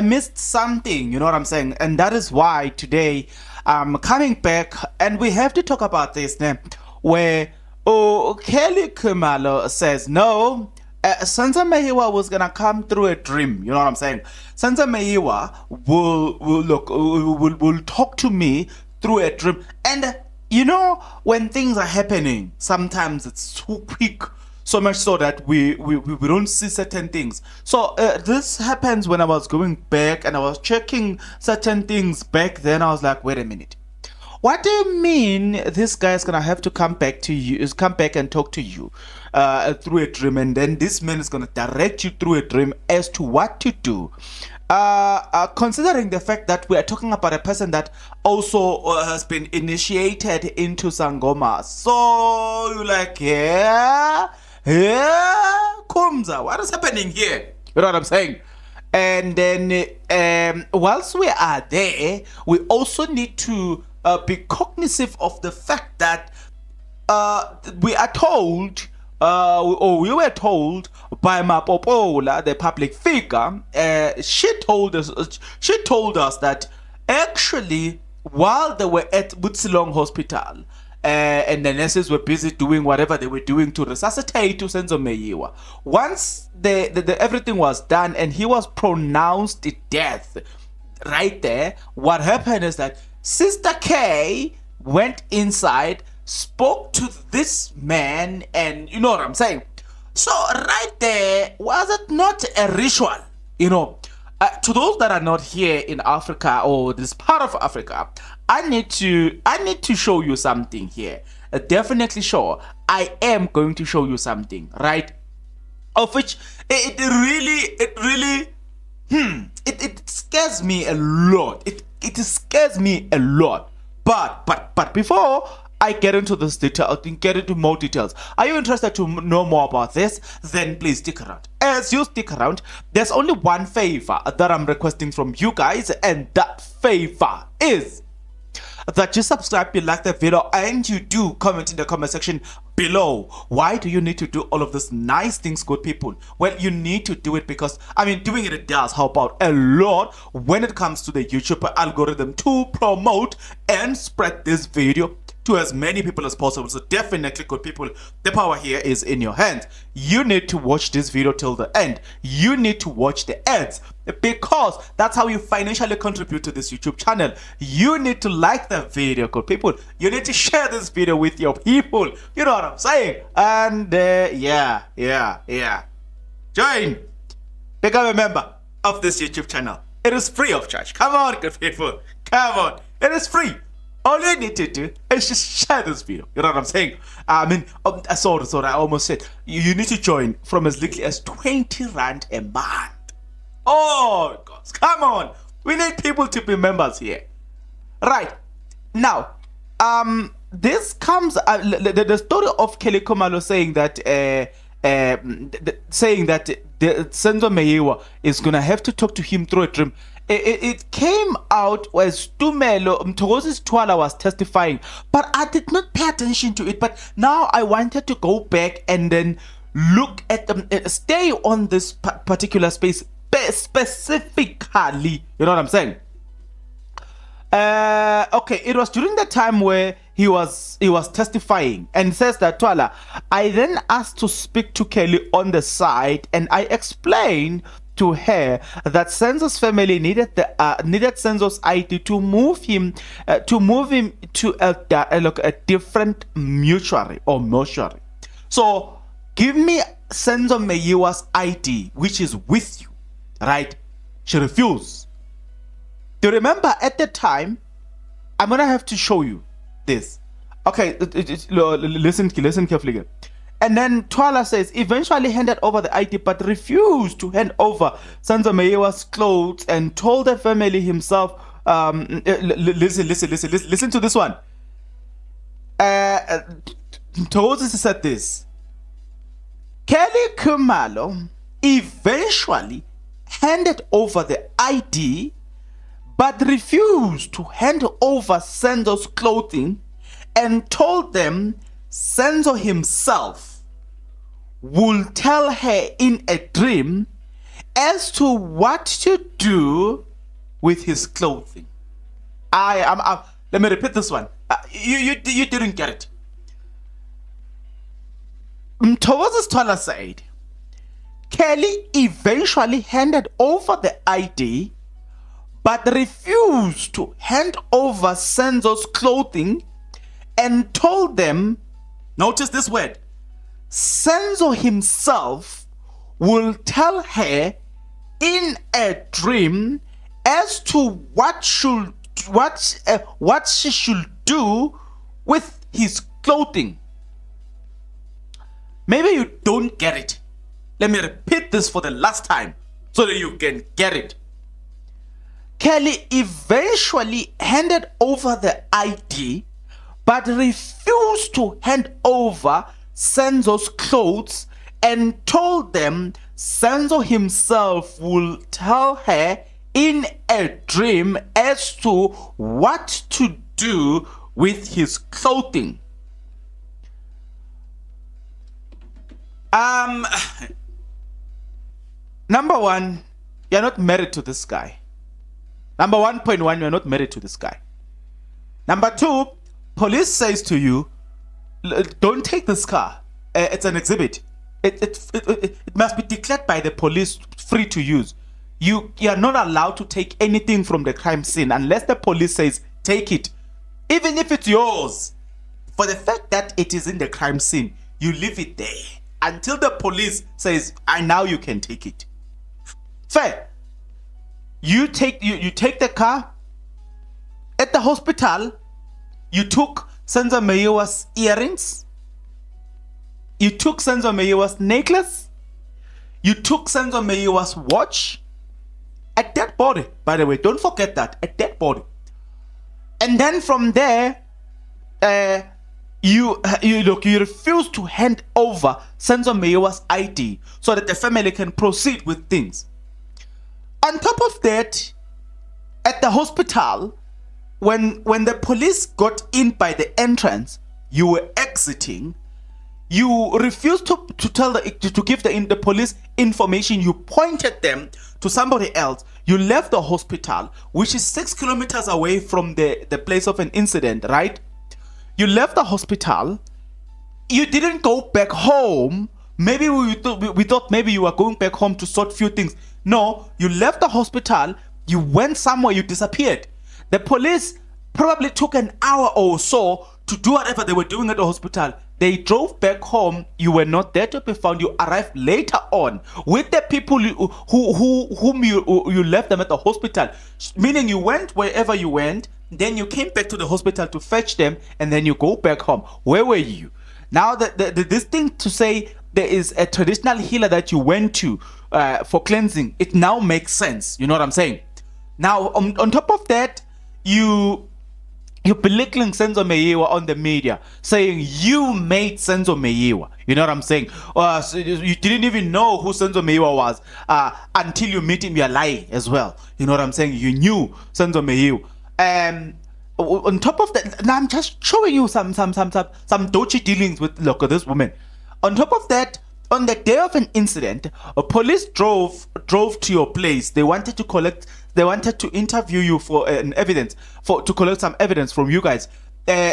missed something, you know what I'm saying? And that is why today I'm coming back and we have to talk about this now, where Kelly Khumalo says no. Senzo Meyiwa was gonna come through a dream. You know what I'm saying? Senzo Meyiwa will talk to me through a dream. And you know, when things are happening, sometimes it's too quick. So much so that we don't see certain things. So this happens when I was going back and I was checking certain things back then. I was like, wait a minute. What do you mean this guy is gonna have to come back to you, is come back and talk to you through a dream, and then this man is gonna direct you through a dream as to what to do? Considering the fact that we are talking about a person that also has been initiated into Sangoma. So you're like, yeah, Kumza, what is happening here? You know what I'm saying? And then whilst we are there, we also need to be cognizant of the fact that we are told, or we were told by Mapopola, the public figure, she told us that actually while they were at Butsilong Hospital, and the nurses were busy doing whatever they were doing to resuscitate to Senzo Meyiwa, once the everything was done and he was pronounced death, right there, what happened is that Sister K went inside, spoke to this man, and you know what I'm saying? So right there, was it not a ritual? You know, to those that are not here in Africa or this part of Africa, I need to show you something here. Definitely sure. I am going to show you something, right? Of which it scares me a lot. It scares me a lot. But before I get into this detail, get into more details, are you interested to know more about this? Then please stick around. As you stick around, there's only one favor that I'm requesting from you guys, and that favor is that you subscribe, you like the video, and you do comment in the comment section below. Why do you need to do all of these nice things, good people? Well, you need to do it because, I mean, doing it does help out a lot when it comes to the YouTube algorithm to promote and spread this video to as many people as possible. So definitely, good people, the power here is in your hands. You need to watch this video till the end. You need to watch the ads because that's how you financially contribute to this YouTube channel. You need to like the video, good people. You need to share this video with your people. You know what I'm saying? And yeah. Join. Become a member of this YouTube channel. It is free of charge. Come on, good people. Come on. It is free. All you need to do is just share this video. You know what I'm saying? I mean, sorry, I almost said. You need to join from as little as 20 Rand a month. Oh, God, come on. We need people to be members here. Right. Now, this comes, the story of Kelly Khumalo saying that, Senzo Meyiwa is going to have to talk to him through a dream. It came out as Tumelo Mtogosi's Twala was testifying, but I did not pay attention to it. But now I wanted to go back and then look at stay on this particular space specifically. You know what I'm saying? Okay, it was during the time where he was testifying, and says that Twala, I then asked to speak to Kelly on the side, and I explained to her that Senzo's family needed Senzo's ID to move him to a different mortuary. So give me Senzo Meyiwa's ID, which is with you, right? She refused. Do you remember at the time? I'm gonna have to show you this. Okay, listen carefully again. And then Twala says, eventually handed over the ID but refused to hand over Senzo Meyiwa's clothes and told the family himself, listen to this one. Tozi said this. Kelly Khumalo eventually handed over the ID but refused to hand over Senzo's clothing and told them Senzo himself will tell her in a dream as to what to do with his clothing. Let me repeat this one. You didn't get it. Mthokozisi Sithole said, Kelly eventually handed over the ID, but refused to hand over Senzo's clothing and told them, notice this word, Senzo himself will tell her in a dream as to what she should do with his clothing. Maybe you don't get it. Let me repeat this for the last time so that you can get it. Kelly eventually handed over the ID, but refused to hand over Senzo's clothes and told them Senzo himself will tell her in a dream as to what to do with his clothing. Number one, you're not married to this guy. Number 1.1, you're not married to this guy. Number two, police says to you, don't take this car. It's an exhibit. It must be declared by the police free to use. You are not allowed to take anything from the crime scene unless the police says take it. Even if it's yours. For the fact that it is in the crime scene, you leave it there until the police says, now you can take it. Fair. You take the car. At the hospital, you took Senzo Meyiwa's earrings. You took Senzo Meyiwa's necklace. You took Senzo Meyiwa's watch. A dead body, by the way. Don't forget that. A dead body. And then from there, you refuse to hand over Senzo Meyiwa's ID so that the family can proceed with things. On top of that, at the hospital, when the police got in by the entrance, you were exiting. You refused to give the police information. You pointed them to somebody else. You left the hospital, which is 6 kilometers away from the place of an incident, right? You left the hospital. You didn't go back home. Maybe we thought maybe you were going back home to sort few things. No, you left the hospital. You went somewhere. You disappeared. The police probably took an hour or so to do whatever they were doing at the hospital. They drove back home. You were not there to be found. You arrived later on with the people whom you left them at the hospital. Meaning you went wherever you went. Then you came back to the hospital to fetch them. And then you go back home. Where were you? Now, this thing to say there is a traditional healer that you went to for cleansing, it now makes sense. You know what I'm saying? Now, on top of that, you belittling Senzo Meyiwa on the media, saying you made Senzo Meyiwa. You know what I'm saying? So you didn't even know who Senzo Meyiwa was until you meet him. You're lying as well. You know what I'm saying? You knew Senzo Meyiwa. On top of that, now I'm just showing you some dodgy dealings with this woman. On top of that, on the day of an incident, police drove to your place. They wanted to interview you for to collect some evidence from you guys.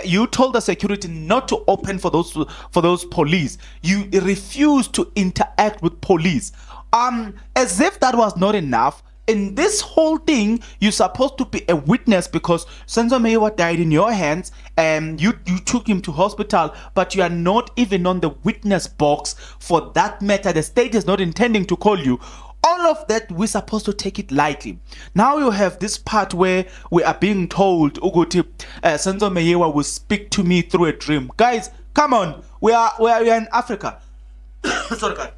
You told the security not to open for those police. You refused to interact with police. As if that was not enough. In this whole thing, you're supposed to be a witness because Senzo Meyiwa died in your hands and you took him to hospital, but you are not even on the witness box for that matter. The state is not intending to call you. All of that, we're supposed to take it lightly. Now you have this part where we are being told, Uguti, Senzo Meyiwa will speak to me through a dream. Guys, come on. We are in Africa. Sorry, guys.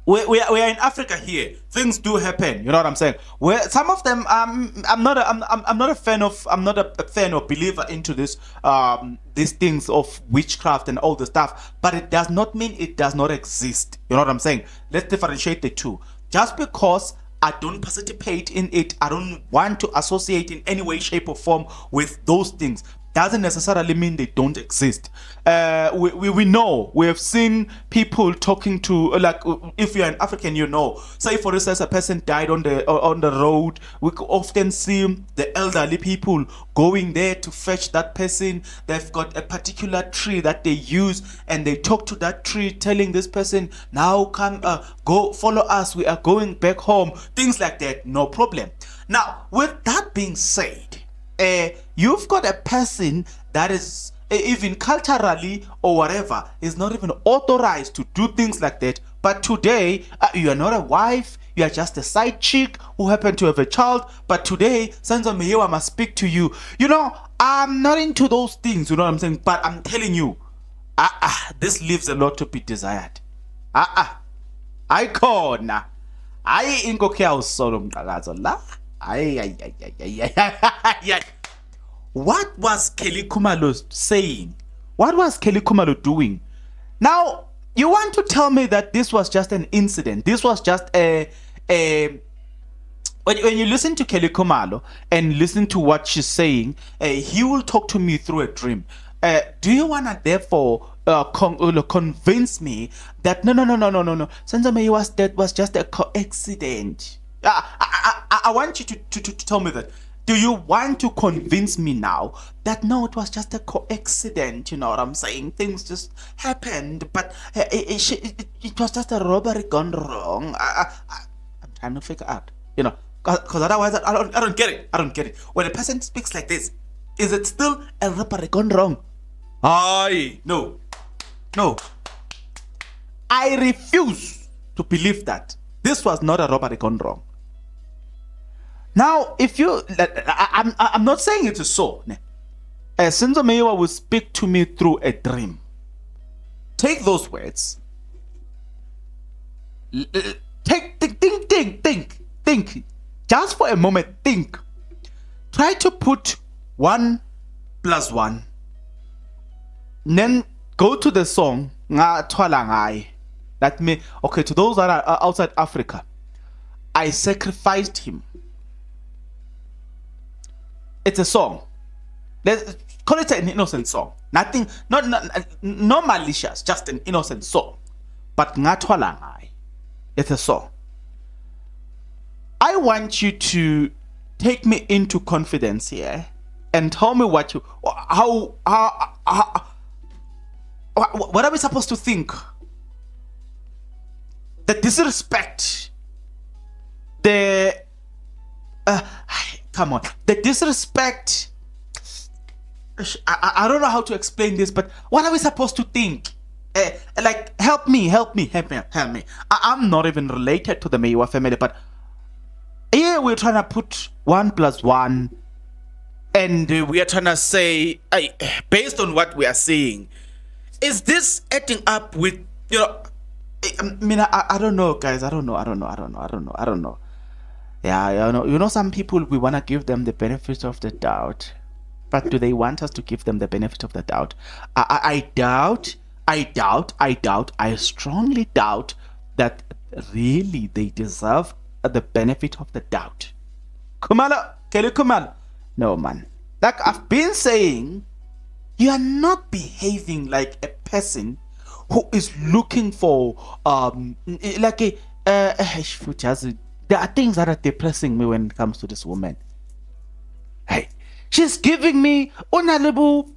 We are in Africa here. Things do happen. You know what I'm saying? Where some of them, I'm not a fan or believer into this these things of witchcraft and all the stuff. But it does not mean it does not exist. You know what I'm saying? Let's differentiate the two. Just because I don't participate in it, I don't want to associate in any way, shape, or form with those things. doesn't necessarily mean they don't exist. We know, we have seen people talking to, like, if you're an African, you know, say for instance a person died on the road, we could often see the elderly people going there to fetch that person. They've got a particular tree that they use, and they talk to that tree, telling this person, now come, go follow us, we are going back home, things like that. No problem. Now, with that being said, you've got a person that is, even culturally or whatever, is not even authorized to do things like that. But today, you are not a wife, you are just a side chick who happen to have a child. But today, Senzo Meyewa must speak to you. You know, I'm not into those things, you know what I'm saying? But I'm telling you, this leaves a lot to be desired. I khona. Ayi inkokheli awusolo mqakazo la. What was Kelly Khumalo saying? What was Kelly Khumalo doing? Now, you want to tell me that this was just an incident? This was just when you listen to Kelly Khumalo and listen to what she's saying, he will talk to me through a dream. Do you want to therefore convince me that no, Senzo Meyewa's death was just a coincidence? I want you to tell me that. Do you want to convince me now that no, it was just a coincidence? You know what I'm saying? Things just happened, but it was just a robbery gone wrong. I'm trying to figure out, you know, because otherwise I don't get it. I don't get it. When a person speaks like this, is it still a robbery gone wrong? No. I refuse to believe that this was not a robbery gone wrong. Now, if you, I'm not saying it is so. Senzo Meyewa will speak to me through a dream. Take those words. Think. Just for a moment, think. Try to put 1 + 1. Then go to the song. That me, okay, to those that are outside Africa, I sacrificed him. It's a song. Let's call it an innocent song. Nothing, not malicious, just an innocent song. But ngatwalangai, it's a song. I want you to take me into confidence here and tell me what are we supposed to think? The disrespect, come on, the disrespect. I don't know how to explain this, but what are we supposed to think? Like, help me. I'm not even related to the Meyewa family, but here we're trying to put 1 + 1, and we are trying to say, based on what we are seeing, is this adding up with, you know? I don't know, guys. I don't know. Yeah, you know, some people, we want to give them the benefit of the doubt, but do they want us to give them the benefit of the doubt? I strongly doubt that really they deserve the benefit of the doubt. Khumalo, Kelly Khumalo, no man. Like I've been saying, you are not behaving like a person who is looking for like a there are things that are depressing me when it comes to this woman. Hey, she's giving me unalibu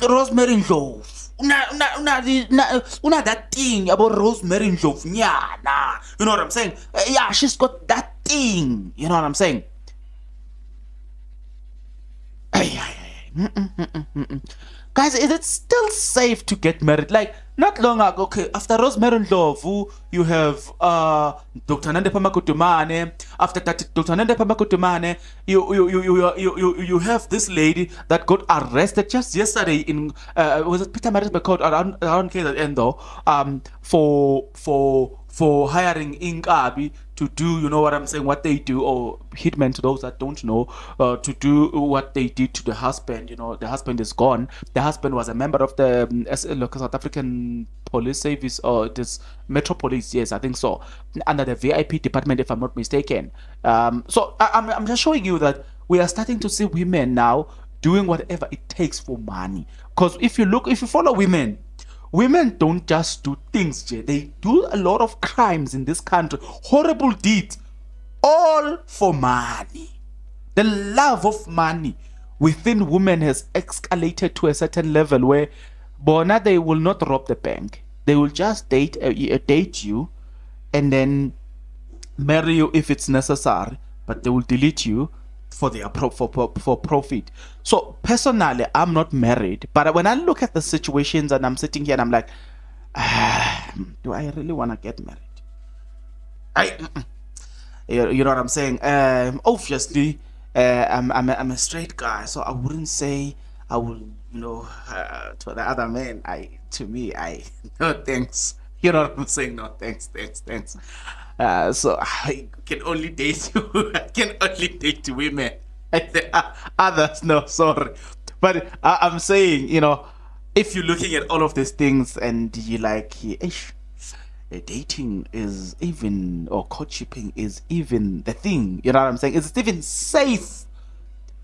rosemary ndlovu. Una that thing about rosemary ndlovu nyana. You know what I'm saying? Yeah, she's got that thing. You know what I'm saying? Guys, is it still safe to get married? Like, not long ago, okay, after Rosemary Ndlovu, you have Dr. Nande Pamakutumane. After that, Dr. Nande Pamakutumane, you have this lady that got arrested just yesterday in was it Peter Marisburg Court around Endo, for hiring Inkabi to do, you know what I'm saying, what they do, or hitmen to those that don't know, to do what they did to the husband. You know, the husband is gone. The husband was a member of the South African Police Service, or this Metro Police, yes, I think so, under the VIP department, if I'm not mistaken. So I'm just showing you that we are starting to see women now doing whatever it takes for money. Because if you follow women, women don't just do things, they do a lot of crimes in this country, horrible deeds, all for money. The love of money within women has escalated to a certain level where bona, they will not rob the bank. They will just date you and then marry you if it's necessary, but they will delete you for their for profit. So personally, I'm not married, but when I look at the situations and I'm sitting here and I'm like, do I really want to get married? You know what I'm saying? Obviously, I'm a straight guy, so I wouldn't say I will, to the other men. No thanks. You know what I'm saying? No thanks. So I can only date you. I can only date women. Others, no, sorry. But I'm saying, if you're looking at all of these things and you like, dating is even, or courtshiping is even the thing, you know what I'm saying? Is it even safe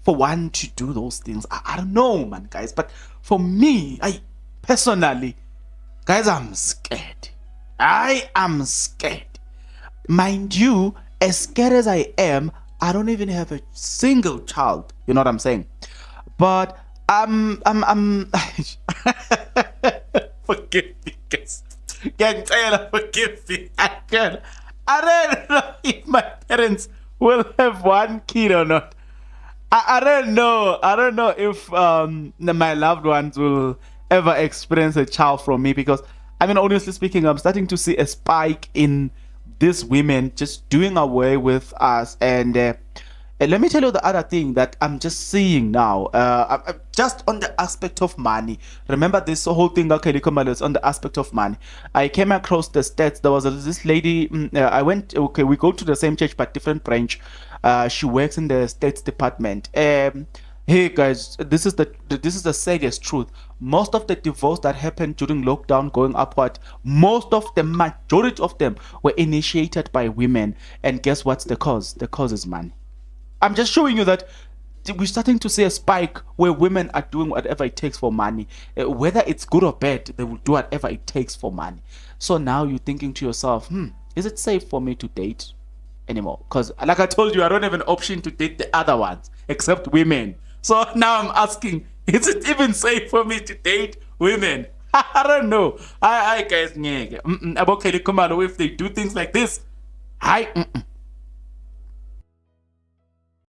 for one to do those things? I don't know, man, guys. But for me, I personally, guys, I'm scared. I am scared. Mind you, as scared as I am, I don't even have a single child. You know what I'm saying? But I'm forgive me, guys. Forgive me. I don't know if my parents will have one kid or not. I don't know. I don't know if my loved ones will ever experience a child from me, because honestly speaking, I'm starting to see a spike in these women just doing away with us. And let me tell you the other thing that I'm just seeing now, just on the aspect of money. Remember, this whole thing, okay, Khumalo, is on the aspect of money. I came across the stats. There was this lady, we go to the same church but different branch. She works in the States Department. Hey guys, this is the saddest truth. Most of the divorce that happened during lockdown going upward, majority of them were initiated by women. And guess what's the cause? The cause is money. I'm just showing you that we're starting to see a spike where women are doing whatever it takes for money. Whether it's good or bad, they will do whatever it takes for money. So now you're thinking to yourself, is it safe for me to date anymore? Because like I told you, I don't have an option to date the other ones except women. So now I'm asking, is it even safe for me to date women? I don't know. I guys, if they do things like this,